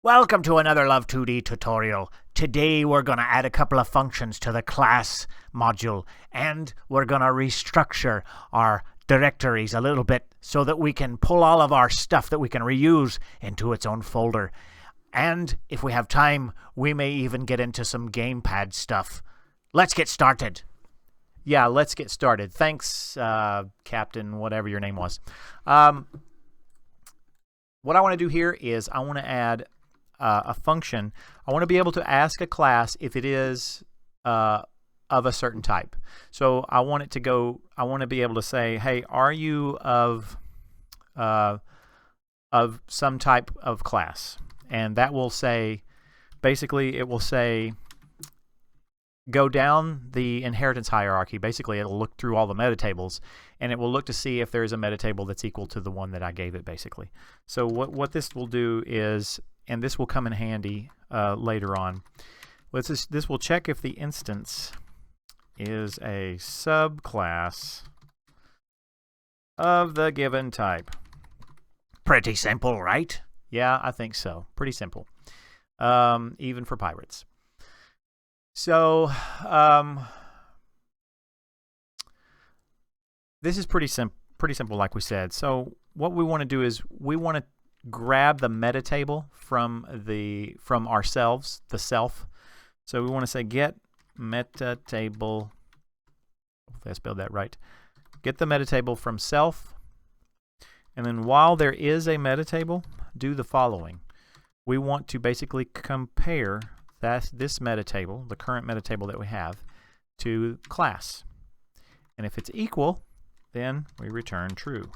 Welcome to another Love2D tutorial. Today we're going to add a couple of functions to the class module, and we're going to restructure our directories a little bit so that we can pull all of our stuff that we can reuse into its own folder. And if we have time, we may even get into some gamepad stuff. Let's get started. Yeah, let's get started. Thanks, Captain, whatever your name was. What I want to do here is I want to add a function. I want to be able to ask a class if it is of a certain type. So I want it to go, I want to be able to say, hey, are you of some type of class? And that will say, basically it will say, go down the inheritance hierarchy. Basically it'll look through all the metatables and it will look to see if there's a metatable that's equal to the one that I gave it, basically. So what this will do is, and this will come in handy later on, this will check if the instance is a subclass of the given type. Pretty simple, right? Yeah, I think so. Pretty simple. Even for pirates. So this is pretty simple, like we said. So what we want to do is we want to grab the metatable from ourselves, the self. So we want to say get metatable. Hopefully I spelled that right. Get the metatable from self. And then while there is a metatable, do the following. We want to basically compare this metatable, the current metatable that we have, to class. And if it's equal, then we return true.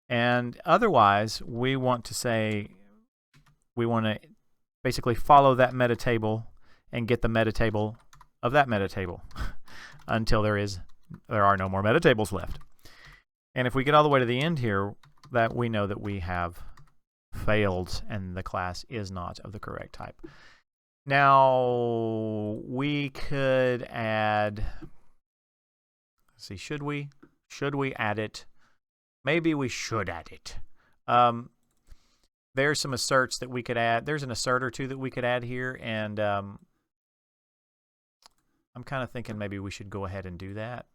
And otherwise, we want to say, we want to basically follow that metatable and get the metatable of that metatable until there are no more metatables left. And if we get all the way to the end here, that we know that we have failed and the class is not of the correct type. Now we could add, let's see, should we add it? Maybe we should add it. There's some asserts that we could add. There's an assert or two that we could add here, and I'm kind of thinking maybe we should go ahead and do that.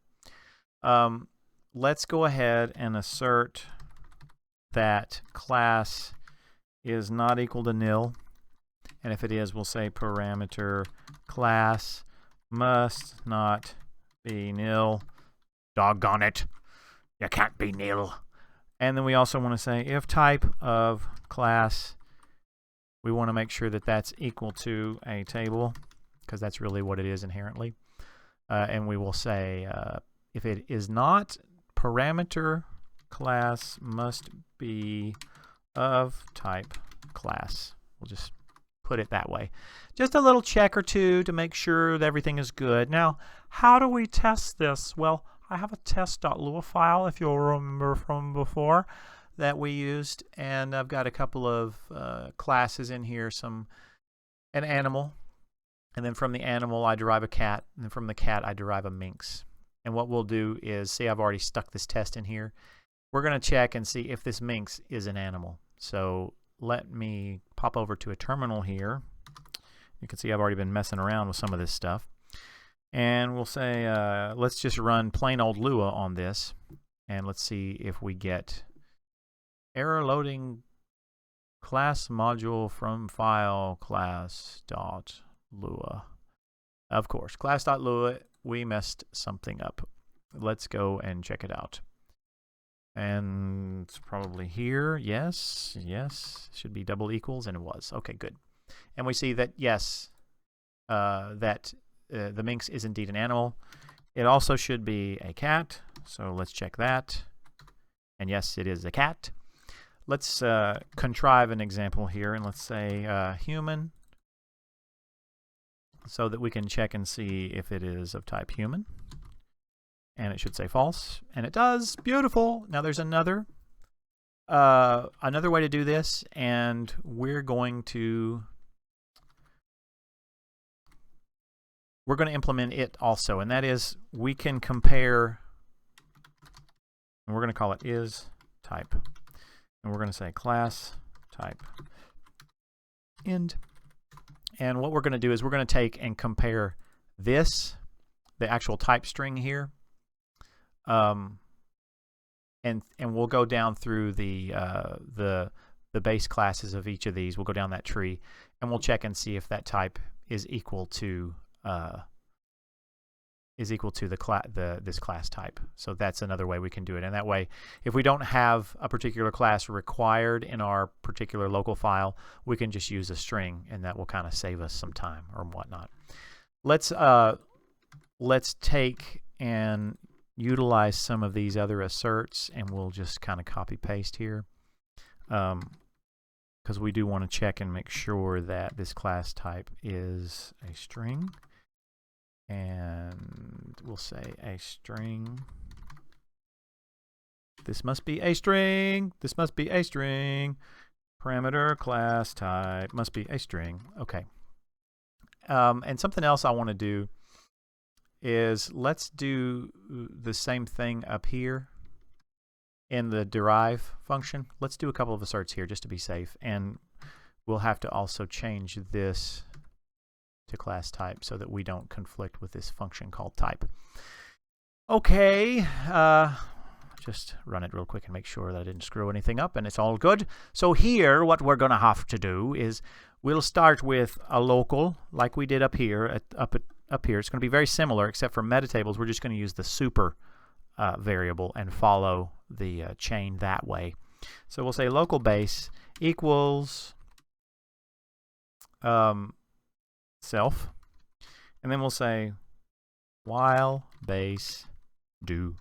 Let's go ahead and assert that class is not equal to nil, and if it is, we'll say parameter class must not be nil. Doggone it, you can't be nil. And then we also want to say if type of class, we want to make sure that that's equal to a table, because that's really what it is inherently. And we will say if it is not, parameter class must be of type class. We'll just put it that way. Just a little check or two to make sure that everything is good. Now, how do we test this? Well, I have a test.lua file, if you'll remember from before, that we used, and I've got a couple of classes in here, an animal, and then from the animal I derive a cat, and then from the cat I derive a minx. And what we'll do is, see, I've already stuck this test in here. We're going to check and see if this minx is an animal. So let me pop over to a terminal here. You can see I've already been messing around with some of this stuff. And we'll say, let's just run plain old Lua on this. And let's see if we get error loading class module from file class.lua. Of course, class.lua, we messed something up. Let's go and check it out. And it's probably here. Yes, should be double equals, and it was. Okay, good. And we see that, yes, the minx is indeed an animal. It also should be a cat, so let's check that. And yes, it is a cat. Let's contrive an example here, and let's say human, so that we can check and see if it is of type human. And it should say false, and it does. Beautiful. Now there's another way to do this, and we're going to implement it also, and that is we can compare, and we're going to call it is type, and we're going to say class type end. And what we're going to do is we're going to take and compare this, the actual type string here, and we'll go down through the base classes of each of these. We'll go down that tree, and we'll check and see if that type is equal to this class type. So that's another way we can do it. And that way, if we don't have a particular class required in our particular local file, we can just use a string, and that will kind of save us some time or whatnot. Let's take and utilize some of these other asserts, and we'll just kind of copy paste here, because we do want to check and make sure that this class type is a string. And we'll say a string. This must be a string. This must be a string. Parameter class type must be a string. Okay. And something else I want to do is let's do the same thing up here in the derive function. Let's do a couple of asserts here just to be safe. And we'll have to also change this to class type so that we don't conflict with this function called type. Okay, just run it real quick and make sure that I didn't screw anything up and it's all good. So here what we're going to have to do is we'll start with a local like we did up here. Up here it's going to be very similar, except for metatables we're just going to use the super variable and follow the chain that way. So we'll say local base equals self, and then we'll say while base do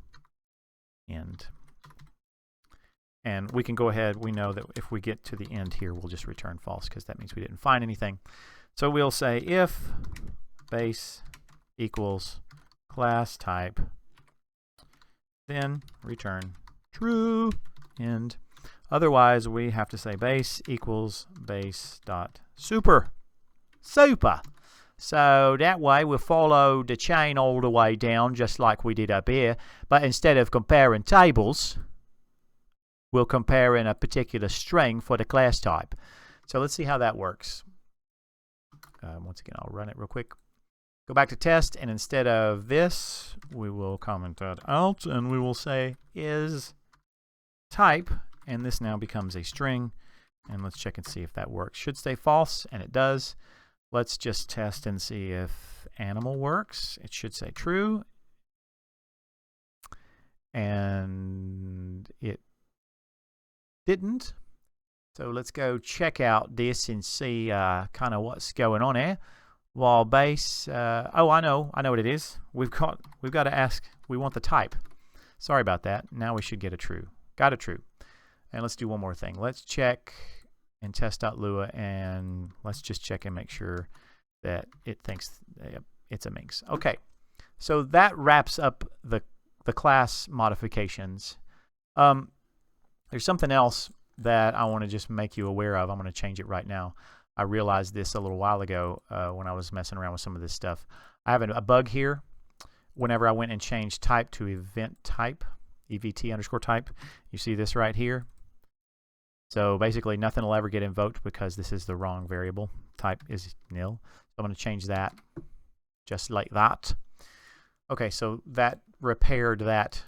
end. And we can go ahead, we know that if we get to the end here we'll just return false because that means we didn't find anything. So we'll say if base equals class type, then return true end. Otherwise we have to say base equals base dot super. Super. So that way we'll follow the chain all the way down just like we did up here, but instead of comparing tables we'll compare in a particular string for the class type. So let's see how that works. Once again I'll run it real quick. Go back to test, and instead of this we will comment that out and we will say is type, and this now becomes a string, and let's check and see if that works. Should stay false, and it does. Let's just test and see if animal works. It should say true. And it didn't. So let's go check out this and see kind of what's going on here. While base, oh, I know what it is. We've got to ask, we want the type. Sorry about that. Now we should get a true. Got a true. And let's do one more thing. Let's check and test.lua, and let's just check and make sure that it thinks it's a minx. Okay, so that wraps up the class modifications. There's something else that I want to just make you aware of. I'm going to change it right now. I realized this a little while ago when I was messing around with some of this stuff. I have a bug here. Whenever I went and changed type to event type, EVT underscore type, you see this right here. So basically nothing will ever get invoked because this is the wrong variable. Type is nil. So I'm going to change that just like that. Okay, so that repaired that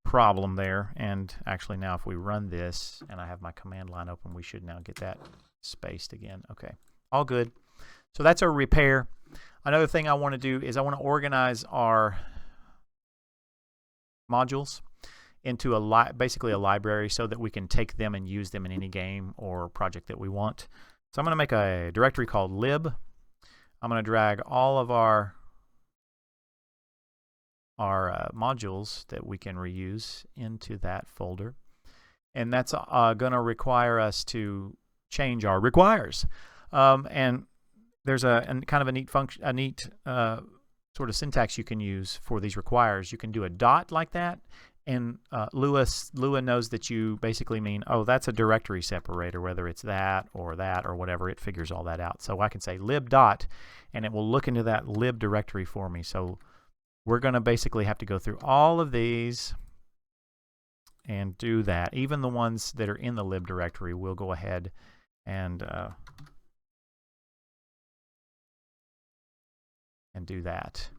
problem there. And actually now if we run this and I have my command line open, we should now get that spaced again. Okay, all good. So that's our repair. Another thing I want to do is I want to organize our modules into basically a library so that we can take them and use them in any game or project that we want. So I'm going to make a directory called lib. I'm going to drag all of our modules that we can reuse into that folder, and that's going to require us to change our requires. And there's a kind of a neat function, a neat sort of syntax you can use for these requires. You can do a dot like that. And Lua knows that you basically mean, oh, that's a directory separator, whether it's that or whatever. It figures all that out. So I can say lib dot, and it will look into that lib directory for me. So we're going to basically have to go through all of these and do that. Even the ones that are in the lib directory, we'll go ahead and and do that.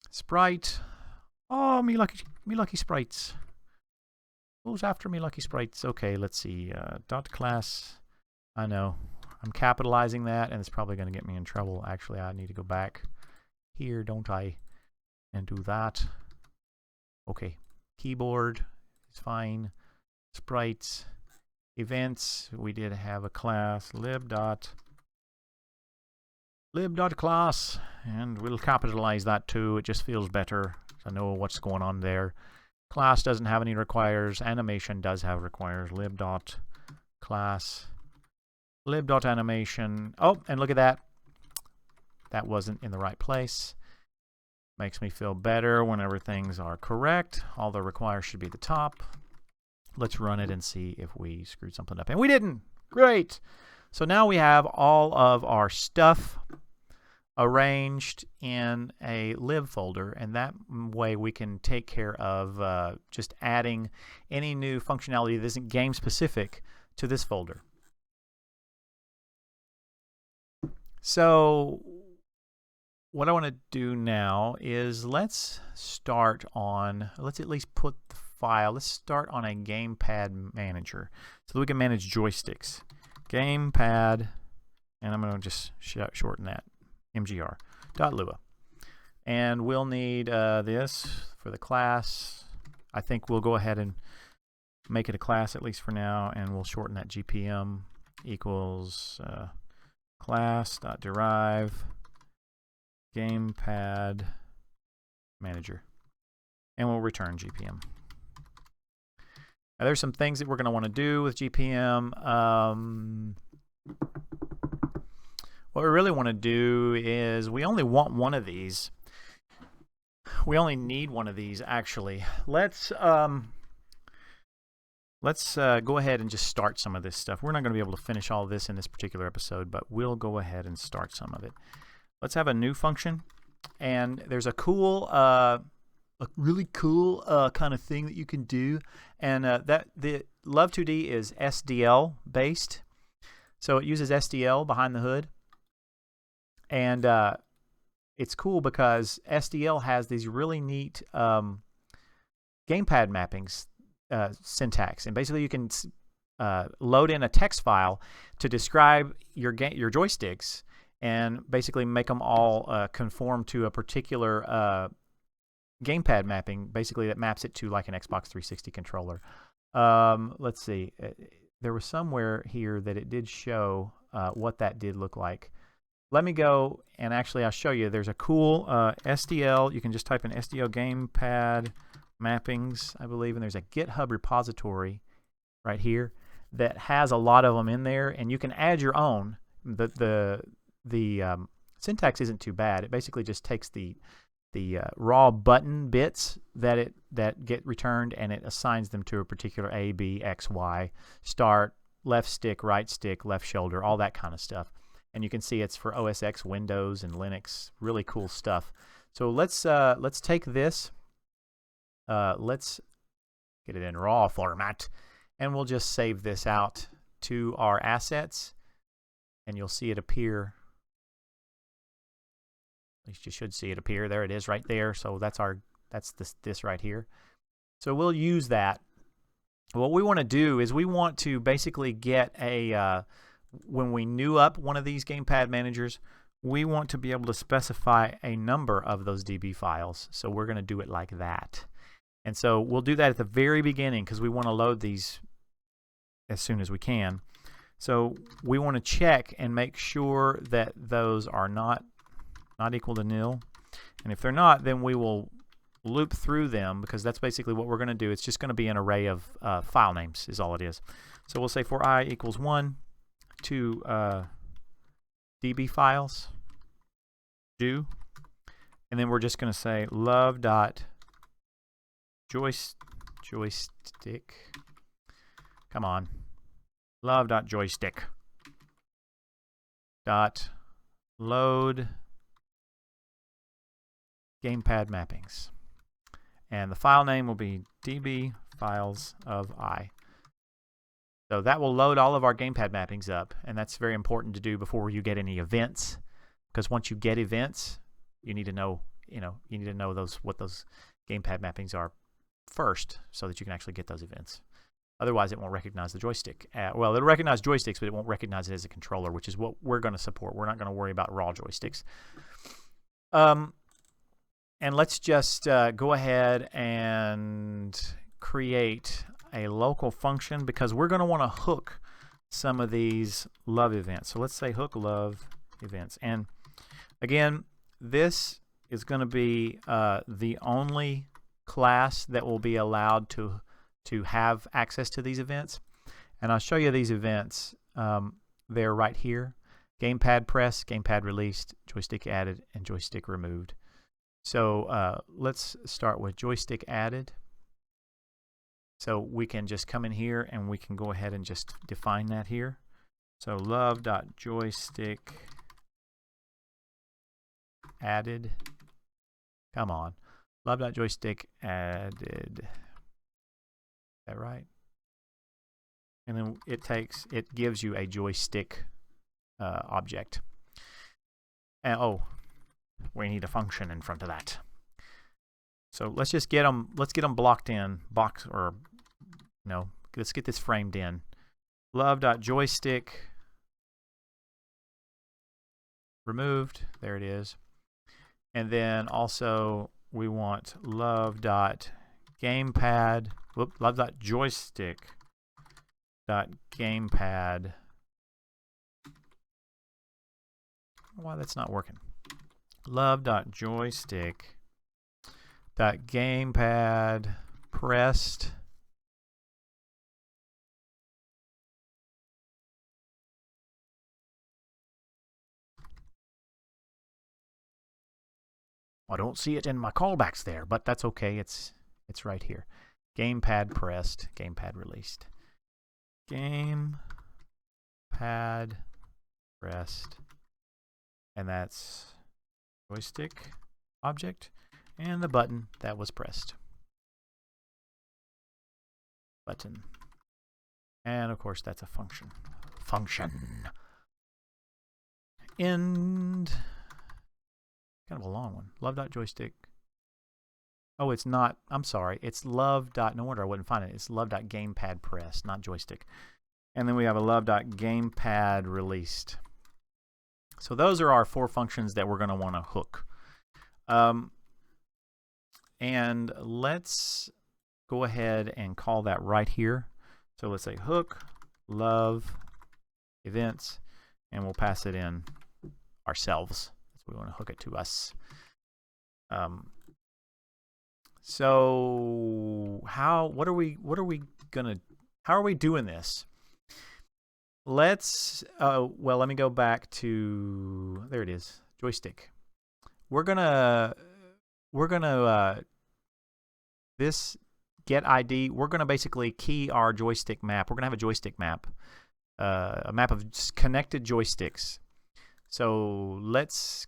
Sprite. Oh, me lucky sprites. Who's after me lucky sprites? Okay, let's see. Dot class. I know. I'm capitalizing that, and it's probably going to get me in trouble. Actually, I need to go back here, don't I? And do that. Okay. Keyboard is fine. Sprites. Events. We did have a class. lib.class, and we'll capitalize that too. It just feels better to know what's going on there. Class doesn't have any requires. Animation does have requires. lib.class. lib.animation. Oh, and look at that. That wasn't in the right place. Makes me feel better whenever things are correct. All the requires should be at the top. Let's run it and see if we screwed something up. And we didn't. Great. So now we have all of our stuff arranged in a lib folder, and that way we can take care of just adding any new functionality that isn't game specific to this folder. So what I want to do now is let's at least put the file, let's start on a Gamepad Manager so that we can manage joysticks. Gamepad, and I'm going to just shorten that, mgr.lua. And we'll need this for the class. I think we'll go ahead and make it a class at least for now, and we'll shorten that GPM equals class.derive GamepadManager, and we'll return GPM. Now, there's some things that we're going to want to do with GPM. What we really want to do is we only want one of these. We only need one of these, actually. Let's go ahead and just start some of this stuff. We're not going to be able to finish all of this in this particular episode, but we'll go ahead and start some of it. Let's have a new function, and there's a really cool kind of thing that you can do, and the Love2D is SDL based, so it uses SDL behind the hood, and it's cool because SDL has these really neat gamepad mappings syntax, and basically you can load in a text file to describe your joysticks and basically make them all conform to a particular gamepad mapping, basically that maps it to like an Xbox 360 controller. Let's see. There was somewhere here that it did show what that did look like. Let me go and actually I'll show you. There's a cool SDL. You can just type in SDL Gamepad Mappings, I believe, and there's a GitHub repository right here that has a lot of them in there, and you can add your own. The syntax isn't too bad. It basically just takes the raw button bits that get returned, and it assigns them to a particular A, B, X, Y, start, left stick, right stick, left shoulder, all that kind of stuff. And you can see it's for OS X, Windows, and Linux. Really cool stuff. So let's take this. Let's get it in raw format, and we'll just save this out to our assets, and you'll see it appear. At least you should see it appear. There it is right there. So that's this right here. So we'll use that. What we want to do is we want to basically get a when we new up one of these Gamepad managers, we want to be able to specify a number of those DB files. So we're going to do it like that. And so we'll do that at the very beginning because we want to load these as soon as we can. So we want to check and make sure that those are not equal to nil. And if they're not, then we will loop through them, because that's basically what we're going to do. It's just going to be an array of file names is all it is. So we'll say for I equals 1 to DB files, do, and then we're just going to say love.joystick, come on, love.joystick dot load gamepad mappings, and the file name will be db files of I. So that will load all of our gamepad mappings up, and that's very important to do before you get any events, because once you get events, you need to know, you need to know what those gamepad mappings are first, so that you can actually get those events. Otherwise, it won't recognize the joystick. Well, it'll recognize joysticks, but it won't recognize it as a controller, which is what we're going to support. We're not going to worry about raw joysticks. And let's just go ahead and create a local function, because we're going to want to hook some of these love events. So let's say hook love events. And again, this is going to be the only class that will be allowed to have access to these events. And I'll show you these events. They're right here: gamepad press, gamepad released, joystick added, and joystick removed. So let's start with joystick added. So we can just come in here and we can go ahead and just define that here. So love.joystick added. Come on. Love.joystick added. Is that right? And then it gives you a joystick object. And oh, we need a function in front of that. So let's just get them. Let's get them blocked in. Let's get this framed in. Love.joystick removed. There it is. And then also we want love.gamepad. Love.joystick.gamepad. Why that's not working? Love.joystick.gamepad pressed. I don't see it in my callbacks there, but that's okay. It's right here. Gamepad pressed, gamepad released. Gamepad pressed. And that's joystick object, and the button that was pressed. Button. And of course that's a function. Function. End. Kind of a long one. Love.joystick. Oh, it's not. I'm sorry. It's love. No wonder I wouldn't find it. It's love.gamepad pressed, not joystick. And then we have a love.gamepad released. So those are our 4 functions that we're going to want to hook. And let's go ahead and call that right here. So let's say hook love events, and we'll pass it in ourselves. We want to hook it to us. So how are we doing this? Let's well, let me go back to, there it is, joystick. We're gonna this get ID, we're gonna basically key our joystick map. We're gonna have a joystick map, a map of connected joysticks. So let's,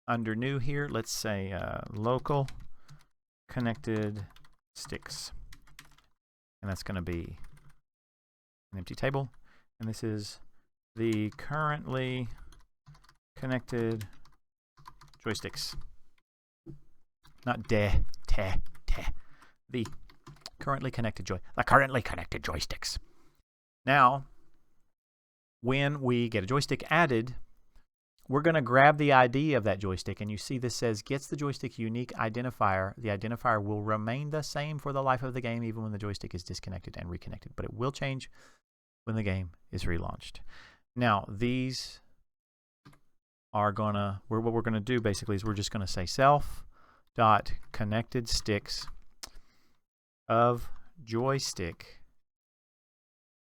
under new here, let's say local connected sticks, and that's going to be an empty table, and this is the currently connected joysticks, not the currently connected joysticks. Now when we get a joystick added, we're going to grab the ID of that joystick, and you see this says gets the joystick unique identifier. The identifier will remain the same for the life of the game, even when the joystick is disconnected and reconnected, but it will change when the game is relaunched. Now these are gonna, what we're going to do basically is we're just going to say self.connected sticks of joystick.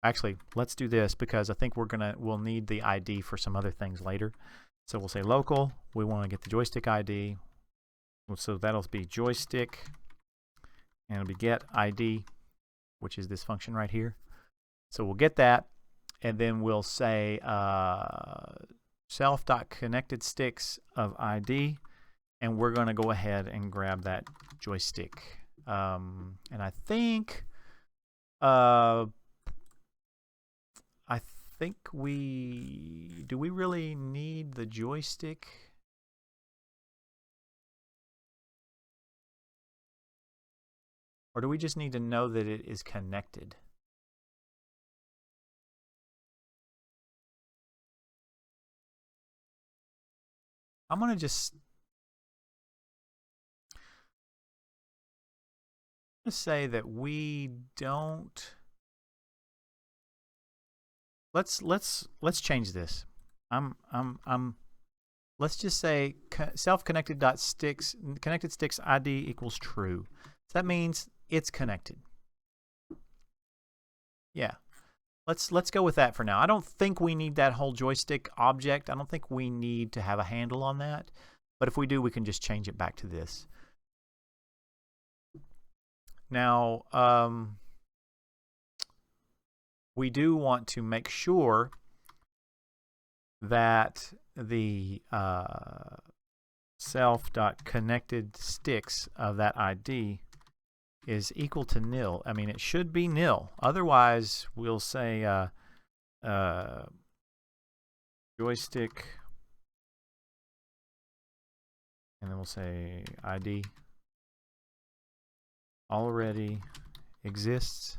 Actually, let's do this because I think we'll need the ID for some other things later. So we'll say local, we want to get the joystick ID. So that'll be joystick, and it'll be get ID, which is this function right here. So we'll get that, and then we'll say self.connected sticks of ID, and we're going to go ahead and grab that joystick. And I think do we really need the joystick? Or do we just need to know that it is connected? I'm going to just say that we don't. Let's change this. Let's just say self-connected.sticks connected sticks ID equals true. So that means it's connected. Yeah. Let's go with that for now. I don't think we need that whole joystick object. I don't think we need to have a handle on that. But if we do, we can just change it back to this. Now, we do want to make sure that the self.connected sticks of that ID is equal to nil. I mean, it should be nil. Otherwise, we'll say joystick, and then we'll say ID already exists.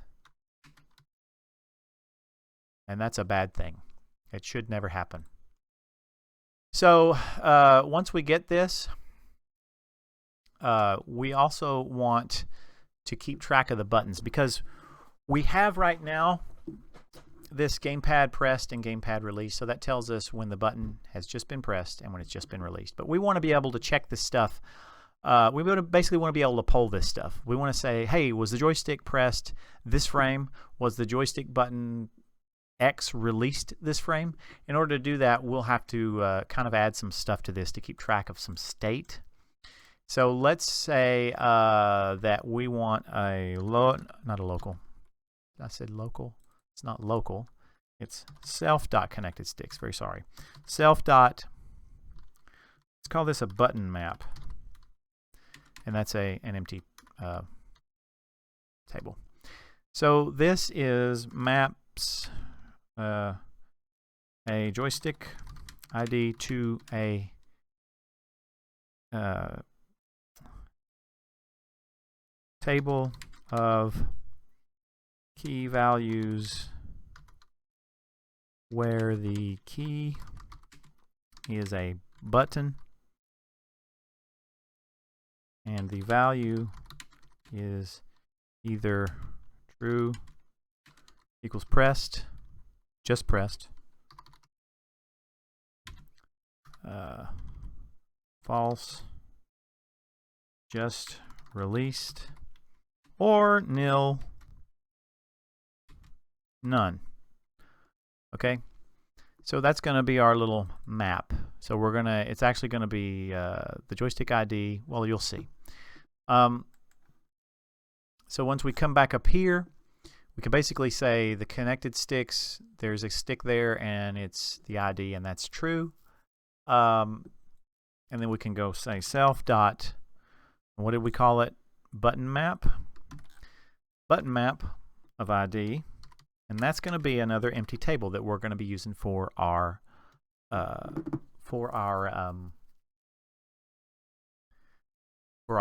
And that's a bad thing. It should never happen. So once we get this, we also want to keep track of the buttons, because we have right now this gamepad pressed and gamepad released. So that tells us when the button has just been pressed and when it's just been released. But we want to be able to check this stuff. We basically want to be able to poll this stuff. We want to say, hey, was the joystick pressed this frame? Was the joystick button X released this frame? In order to do that, we'll have to kind of add some stuff to this to keep track of some state. So let's say that we want not a local. I said local. It's not local. It's self.connected sticks. Very sorry. Self. Let's call this a button map. And that's an empty table. So this is maps a joystick ID to a table of key values where the key is a button and the value is either true equals pressed, just pressed, false, just released, or nil, none. Okay, so that's going to be our little map. So we're gonna, it's actually going to be the joystick ID. Well, you'll see. So once we come back up here, we can basically say the connected sticks, there's a stick there and it's the ID, and that's true. And then we can go say self dot, what did we call it? Button map of ID, and that's going to be another empty table that we're going to be using for our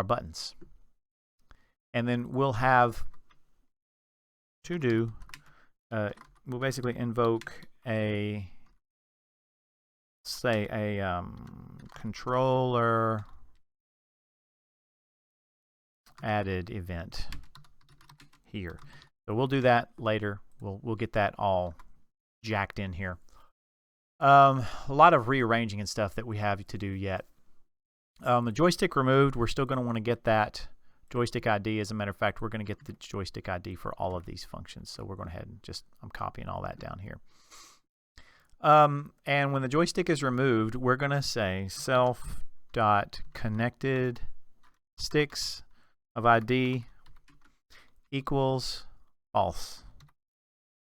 buttons. And then we'll have to do, we'll basically invoke a, say a controller added event here. So we'll do that later. We'll get that all jacked in here. A lot of rearranging and stuff that we have to do yet. The joystick removed, we're still going to want to get that joystick ID. As a matter of fact, we're going to get the joystick ID for all of these functions. So we're going ahead and just, I'm copying all that down here. And when the joystick is removed, we're going to say self.connected sticks of ID equals false.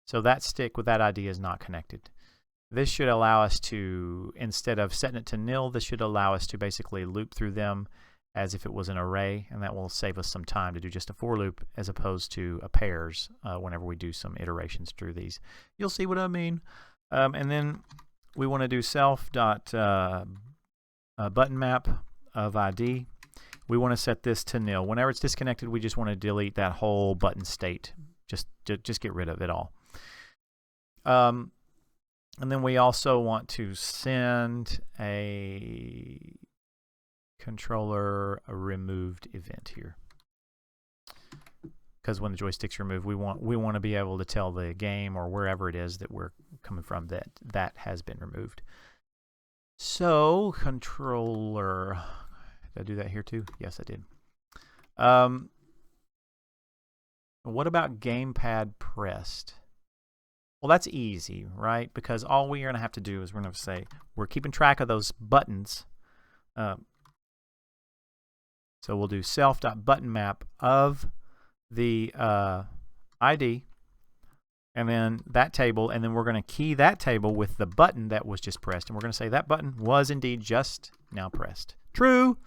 So that stick with that ID is not connected. This should allow us to, instead of setting it to nil, this should allow us to basically loop through them as if it was an array, and that will save us some time to do just a for loop as opposed to a pairs whenever we do some iterations through these. You'll see what I mean. And then we want to do self.button map of ID, we want to set this to nil. Whenever it's disconnected, we just want to delete that whole button state. Just get rid of it all. And then we also want to send a controller a removed event here, because when the joystick's removed, we want to be able to tell the game or wherever it is that we're coming from that has been removed. So controller, did I do that here too? Yes, I did. What about gamepad pressed? Well, that's easy, right? Because all we are going to have to do is we're going to say we're keeping track of those buttons. So we'll do self.buttonMap of the ID, and then that table, and then we're going to key that table with the button that was just pressed, and we're going to say that button was indeed just now pressed. True.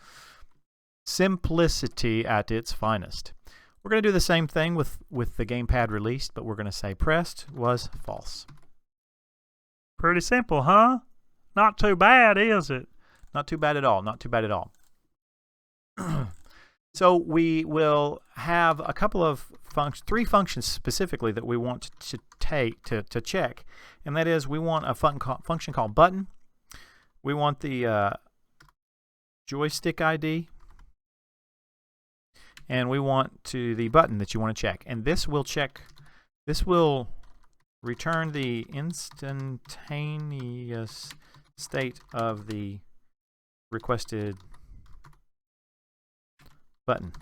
Simplicity at its finest. We're going to do the same thing with the gamepad released, but we're going to say pressed was false. Pretty simple, huh? Not too bad, is it? Not too bad at all. Not too bad at all. So we will have a couple of three functions specifically that we want to check, and that is we want a function called button. We want the joystick ID, and we want the button that you want to check. And this will return the instantaneous state of the requested button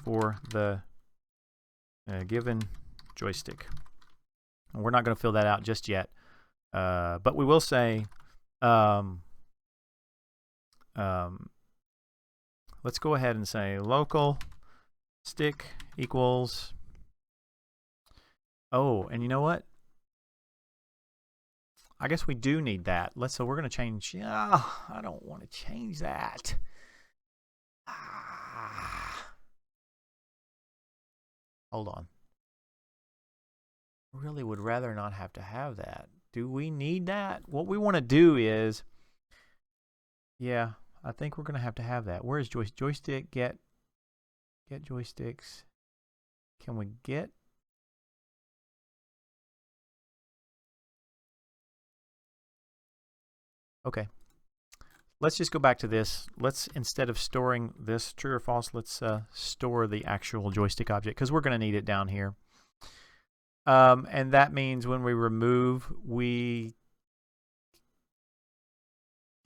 for the given joystick. And we're not going to fill that out just yet, but we will say let's go ahead and say local stick equals, oh, and you know what, I guess we do need that. So we're going to change, I don't want to change that. Hold on. I really would rather not have to have that. Do we need that? What we want to do is, yeah, I think we're going to have that. Where is joystick? Get joysticks. Can we get? Okay. Let's just go back to this. Let's, instead of storing this true or false, let's store the actual joystick object, because we're going to need it down here. And that means when we remove,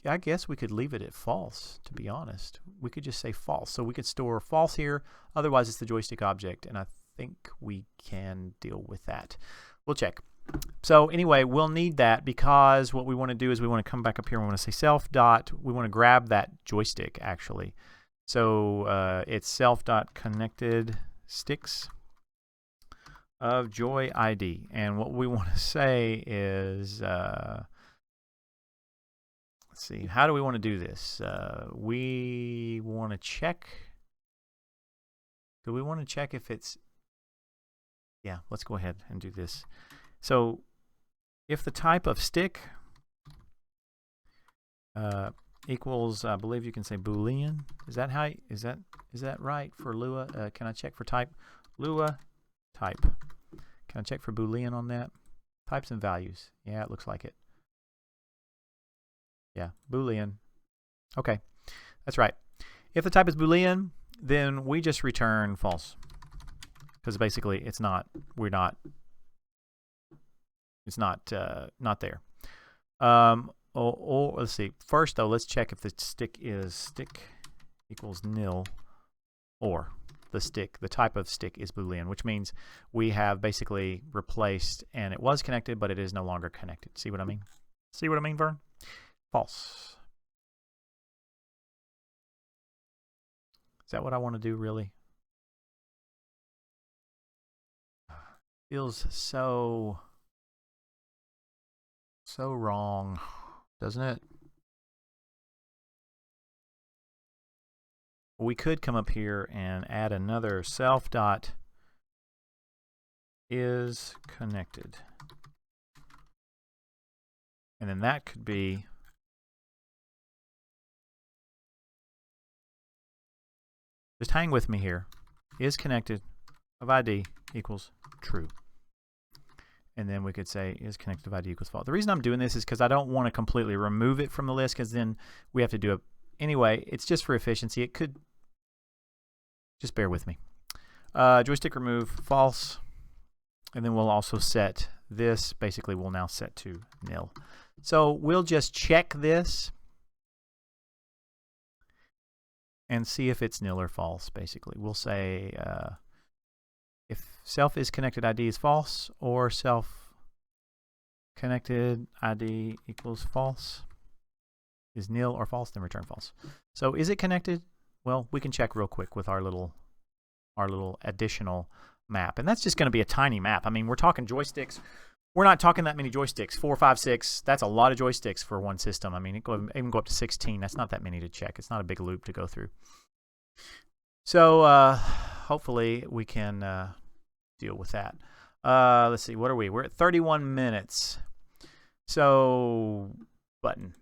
I guess we could leave it at false, to be honest. We could just say false. So we could store false here. Otherwise, it's the joystick object, and I think we can deal with that. We'll check. So anyway, we'll need that, because what we want to do is we want to come back up here and we want to say self dot, we want to grab that joystick actually. So it's self dot connected sticks of joy ID, and what we want to say is let's see, how do we want to do this? We want to check, do we want to check if it's, yeah, let's go ahead and do this. So if the type of stick equals, I believe you can say Boolean. Is that how? Is that right for Lua? Can I check for type? Lua type. Can I check for Boolean on that? Types and values. Yeah, it looks like it. Yeah, Boolean. Okay, that's right. If the type is Boolean, then we just return false, because basically it's not. It's not there. Let's see. First, though, let's check if the stick equals nil, or the type of stick is Boolean, which means we have basically replaced, and it was connected, but it is no longer connected. See what I mean? See what I mean, Vern? False. Is that what I want to do, really? Feels so wrong, doesn't it? We could come up here and add another self dot is connected, and then that could be Just hang with me here. Is connected of ID equals true. And then we could say is connected of ID equals false. The reason I'm doing this is because I don't want to completely remove it from the list, because then we have to do it anyway. It's just for efficiency. It could just bear with me. Joystick remove false, and then we'll also set this. Basically, we'll now set to nil. So we'll just check this and see if it's nil or false. Basically, we'll say if self is connected ID is false, or self connected ID equals false is nil or false, then return false. So is it connected? Well, we can check real quick with our little additional map, and that's just going to be a tiny map. I mean, we're talking joysticks. We're not talking that many joysticks. 4, 5, 6. That's a lot of joysticks for one system. I mean, it can go up to 16. That's not that many to check. It's not a big loop to go through. So hopefully we can deal with that. Let's see. What are we? We're at 31 minutes. So button.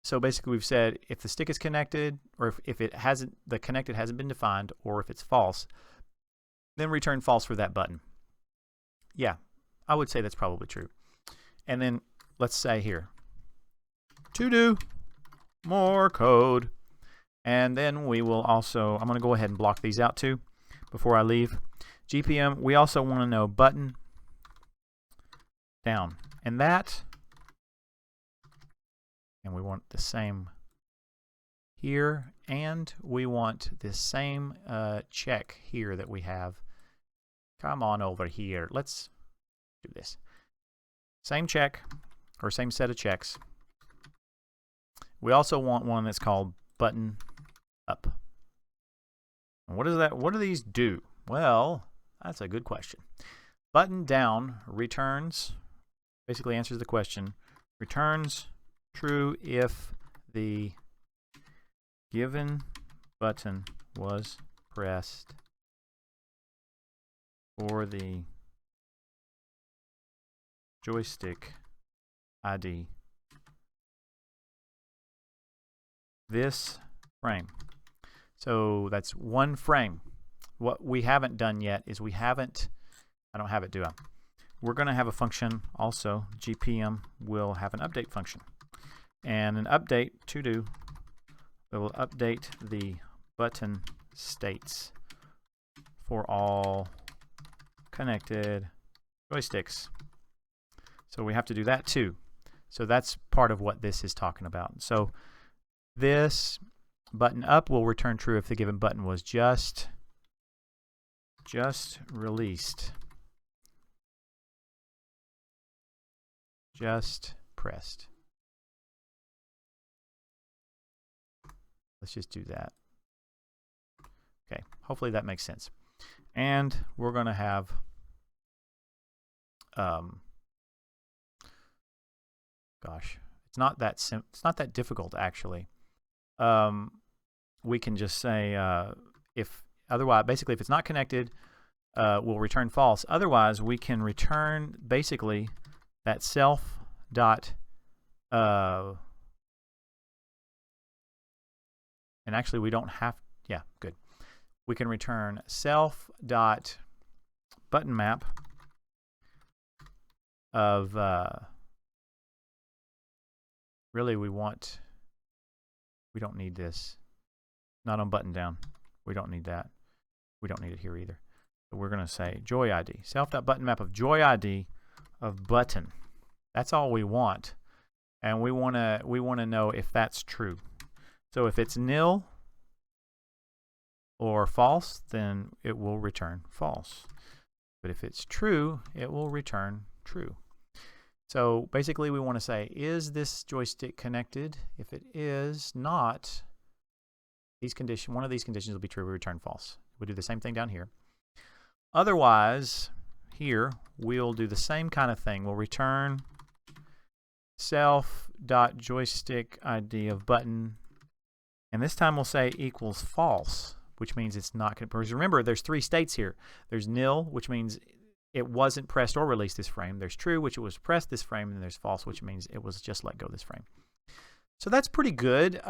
So basically, we've said if the stick is connected, or if it hasn't, the connected hasn't been defined, or if it's false, then return false for that button. Yeah, I would say that's probably true. And then let's say here, to do more code. And then we will also, I'm going to go ahead and block these out too before I leave. GPM, we also want to know button down. And that, and we want the same here, and we want this same check here that we have. Come on over here. Let's do this. Same check, or same set of checks. We also want one that's called button up. And what is that? What do these do? Well, that's a good question. Button down returns, basically answers the question, returns true if the given button was pressed for the joystick ID this frame. So that's one frame. What we haven't done yet is I don't have it, do I? We're going to have a function also. GPM will have an update function. And an update to do, it will update the button states for all connected joysticks. So we have to do that too. So that's part of what this is talking about. So this button up will return true if the given button was just released, just pressed. Let's just do that. Okay, hopefully that makes sense. And we're going to have gosh, it's not that difficult actually. We can just say if otherwise, basically if it's not connected, we'll return false. Otherwise, we can return basically that self dot and actually we don't have, yeah, good. We can return self dot button map of really we don't need this. Not on button down. We don't need that. We don't need it here either. So we're going to say joy ID. Self.buttonMap of joy ID of button. That's all we want. And we want to know if that's true. So if it's nil or false, then it will return false. But if it's true, it will return true. So basically we want to say, is this joystick connected? If it is not, one of these conditions will be true, we return false. We'll do the same thing down here. Otherwise, here, we'll do the same kind of thing. We'll return self.joystick ID of button, and this time we'll say equals false, which means it's not, because remember, there's 3 states here. There's nil, which means it wasn't pressed or released this frame. There's true, which it was pressed this frame, and there's false, which means it was just let go this frame. So that's pretty good.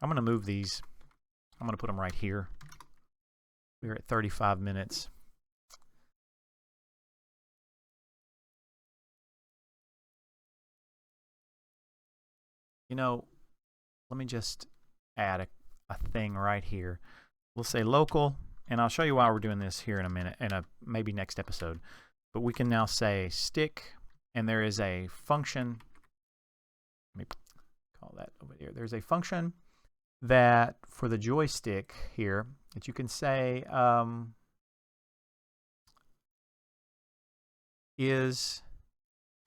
I'm going to move these I'm going to put them right here. We're at 35 minutes. You know, let me just add a thing right here. We'll say local, and I'll show you why we're doing this here in a minute, in a maybe next episode. But we can now say stick, and there is a function. Let me call that over here. There's a function that for the joystick here that you can say is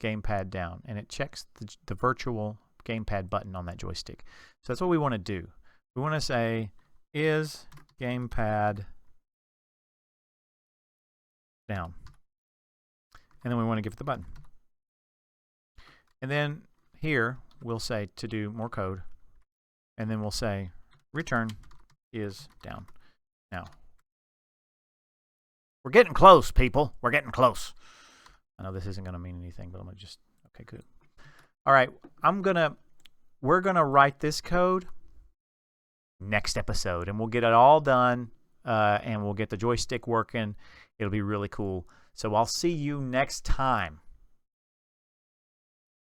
gamepad down, and it checks the virtual gamepad button on that joystick. So that's what we want to do. We want to say is gamepad down, and then we want to give it the button. And then here we'll say to do more code, and then we'll say return is down. Now we're getting close, people. We're getting close. I know this isn't going to mean anything, but I'm going to just, okay, good. All right, we're going to write this code next episode, and we'll get it all done, and we'll get the joystick working. It'll be really cool. So I'll see you next time.